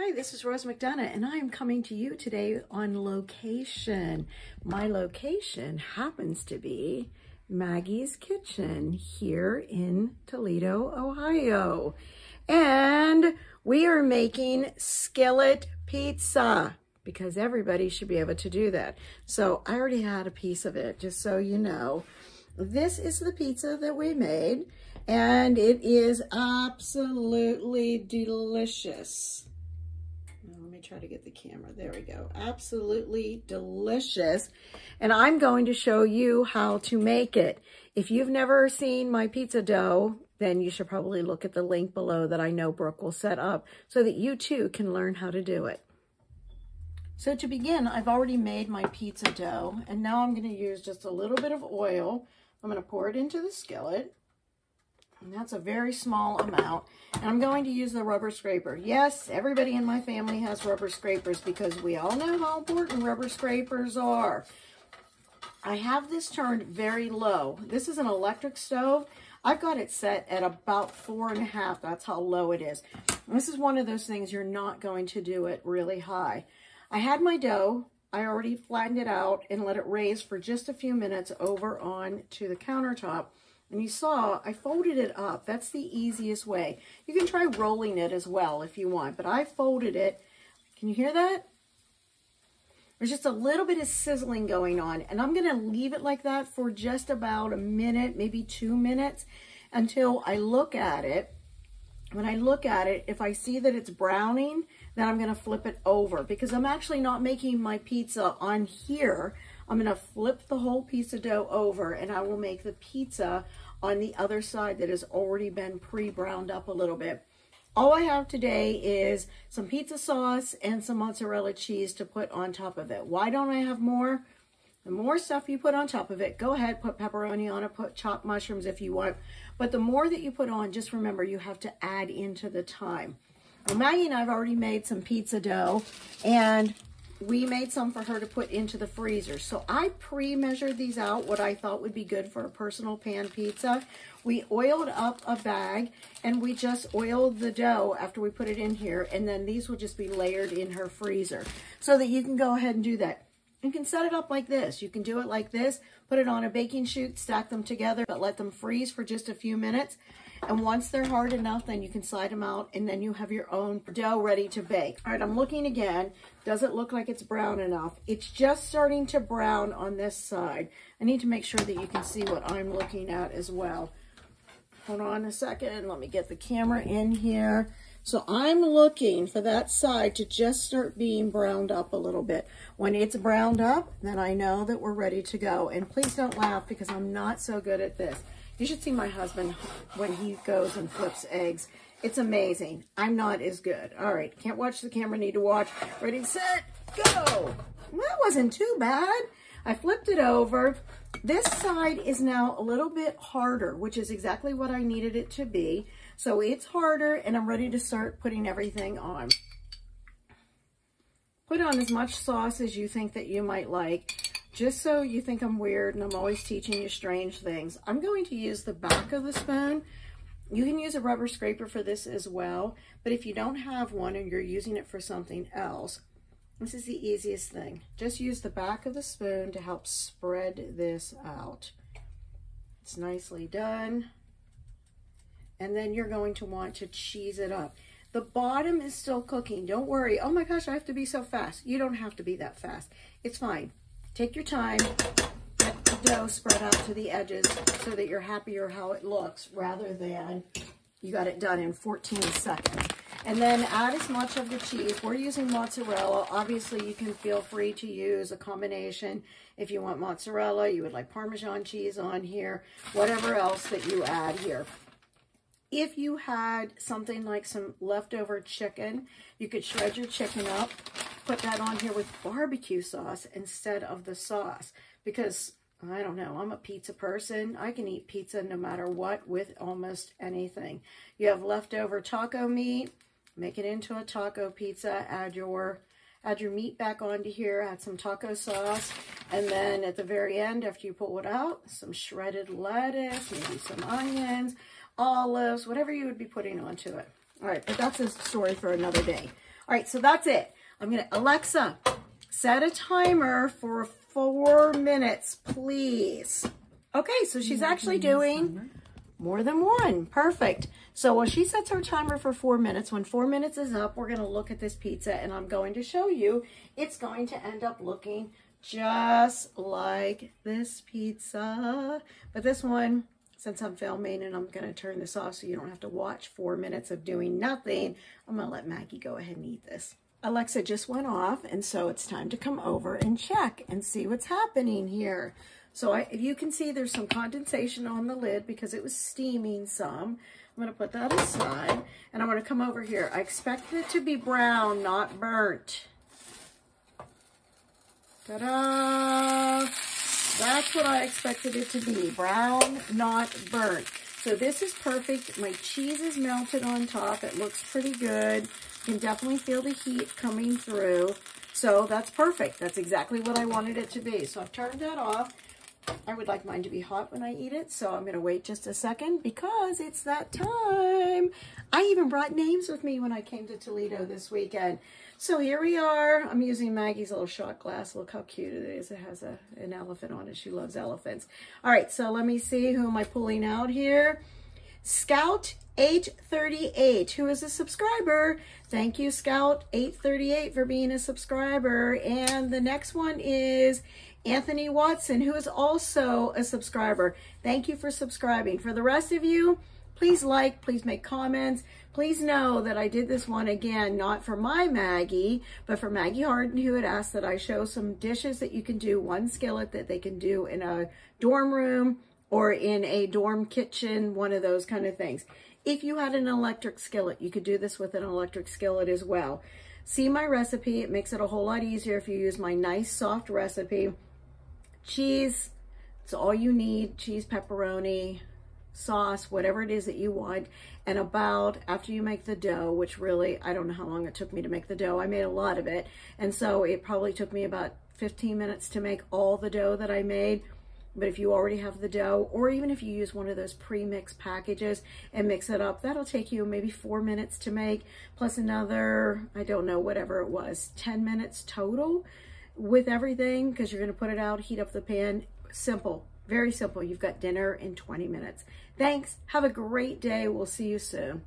Hi, this is Rose McDonough, and I am coming to you today on location. My location happens to be Maggie's Kitchen here in Toledo, Ohio. And we are making skillet pizza because everybody should be able to do that. So I already had a piece of it, just so you know. This is the pizza that we made, and it is absolutely delicious. Let me try to get the camera. There we go. Absolutely delicious. And I'm going to show you how to make it. If you've never seen my pizza dough, then you should probably look at the link below that I know Brooke will set up so that you too can learn how to do it. So to begin, I've already made my pizza dough, and now I'm going to use just a little bit of oil. I'm going to pour it into the skillet. And that's a very small amount. And I'm going to use the rubber scraper. Yes, everybody in my family has rubber scrapers because we all know how important rubber scrapers are. I have this turned very low. This is an electric stove. I've got it set at about 4.5. That's how low it is. And this is one of those things you're not going to do it really high. I had my dough. I already flattened it out and let it raise for just a few minutes over on to the countertop. And you saw, I folded it up. That's the easiest way. You can try rolling it as well if you want, but I folded it. Can you hear that? There's just a little bit of sizzling going on, and I'm gonna leave it like that for just about a minute, maybe 2 minutes, until I look at it. When I look at it, if I see that it's browning, then I'm gonna flip it over because I'm actually not making my pizza on here. I'm going to flip the whole piece of dough over, and I will make the pizza on the other side that has already been pre-browned up a little bit. All I have today is some pizza sauce and some mozzarella cheese to put on top of it. Why don't I have more? The more stuff you put on top of it, go ahead, put pepperoni on it, put chopped mushrooms if you want. But the more that you put on, just remember you have to add into the time. Well, Maggie and I have already made some pizza dough, and we made some for her to put into the freezer. So I pre-measured these out, what I thought would be good for a personal pan pizza. We oiled up a bag, and we just oiled the dough after we put it in here, and then these will just be layered in her freezer so that you can go ahead and do that. You can set it up like this. You can do it like this, put it on a baking sheet, stack them together, but let them freeze for just a few minutes. And once they're hard enough, then you can slide them out, and then you have your own dough ready to bake. All right, I'm looking again. Does it look like it's brown enough? It's just starting to brown on this side. I need to make sure that you can see what I'm looking at as well. Hold on a second. Let me get the camera in here. So I'm looking for that side to just start being browned up a little bit. When it's browned up, then I know that we're ready to go. And please don't laugh because I'm not so good at this. You should see my husband when he goes and flips eggs. It's amazing. I'm not as good. All right, can't watch the camera, need to watch. Ready, set, go. Well, that wasn't too bad. I flipped it over. This side is now a little bit harder, which is exactly what I needed it to be. So it's harder, and I'm ready to start putting everything on. Put on as much sauce as you think that you might like. Just so you think I'm weird and I'm always teaching you strange things, I'm going to use the back of the spoon. You can use a rubber scraper for this as well, but if you don't have one and you're using it for something else, this is the easiest thing. Just use the back of the spoon to help spread this out. It's nicely done. And then you're going to want to cheese it up. The bottom is still cooking. Don't worry. Oh my gosh, I have to be so fast. You don't have to be that fast. It's fine. Take your time, get the dough spread out to the edges so that you're happier how it looks rather than you got it done in 14 seconds. And then add as much of the cheese. We're using mozzarella. Obviously, you can feel free to use a combination. If you want mozzarella, you would like Parmesan cheese on here, whatever else that you add here. If you had something like some leftover chicken, you could shred your chicken up, put that on here with barbecue sauce instead of the sauce. Because, I don't know, I'm a pizza person. I can eat pizza no matter what with almost anything. You have leftover taco meat, make it into a taco pizza, add your meat back onto here, add some taco sauce, and then at the very end, after you pull it out, some shredded lettuce, maybe some onions, olives, whatever you would be putting onto it. All right, but that's a story for another day. All right, so that's it. I'm gonna, Alexa, set a timer for 4 minutes, please. Okay, so she's actually doing more than one. Perfect. So when she sets her timer for 4 minutes, when 4 minutes is up, we're going to look at this pizza and I'm going to show you it's going to end up looking just like this pizza. But this one, since I'm filming and I'm going to turn this off so you don't have to watch 4 minutes of doing nothing, I'm going to let Maggie go ahead and eat this. Alexa just went off, and so it's time to come over and check and see what's happening here. So if you can see, there's some condensation on the lid because it was steaming some. I'm going to put that aside, and I'm going to come over here. I expect it to be brown, not burnt. Ta-da! That's what I expected it to be, brown, not burnt. So this is perfect. My cheese is melted on top. It looks pretty good. You can definitely feel the heat coming through. So that's perfect. That's exactly what I wanted it to be. So I've turned that off. I would like mine to be hot when I eat it, so I'm going to wait just a second because it's that time. I even brought names with me when I came to Toledo this weekend. So here we are. I'm using Maggie's little shot glass. Look how cute it is. It has an elephant on it. She loves elephants. All right, so let me see. Who am I pulling out here? Scout 838, who is a subscriber. Thank you, Scout 838, for being a subscriber. And the next one is Anthony Watson, who is also a subscriber. Thank you for subscribing. For the rest of you, please like, please make comments. Please know that I did this one again, not for my Maggie, but for Maggie Harden, who had asked that I show some dishes that you can do, one skillet that they can do in a dorm room or in a dorm kitchen, one of those kind of things. If you had an electric skillet, you could do this with an electric skillet as well. See my recipe. It makes it a whole lot easier if you use my nice soft recipe. Cheese, it's all you need. Cheese, pepperoni, sauce, whatever it is that you want. And about, after you make the dough, which really, I don't know how long it took me to make the dough. I made a lot of it. And so it probably took me about 15 minutes to make all the dough that I made. But if you already have the dough, or even if you use one of those pre-mixed packages and mix it up, that'll take you maybe 4 minutes to make, plus another, I don't know, whatever it was, 10 minutes total with everything, because you're going to put it out, heat up the pan. Simple, very simple. You've got dinner in 20 minutes. Thanks. Have a great day. We'll see you soon.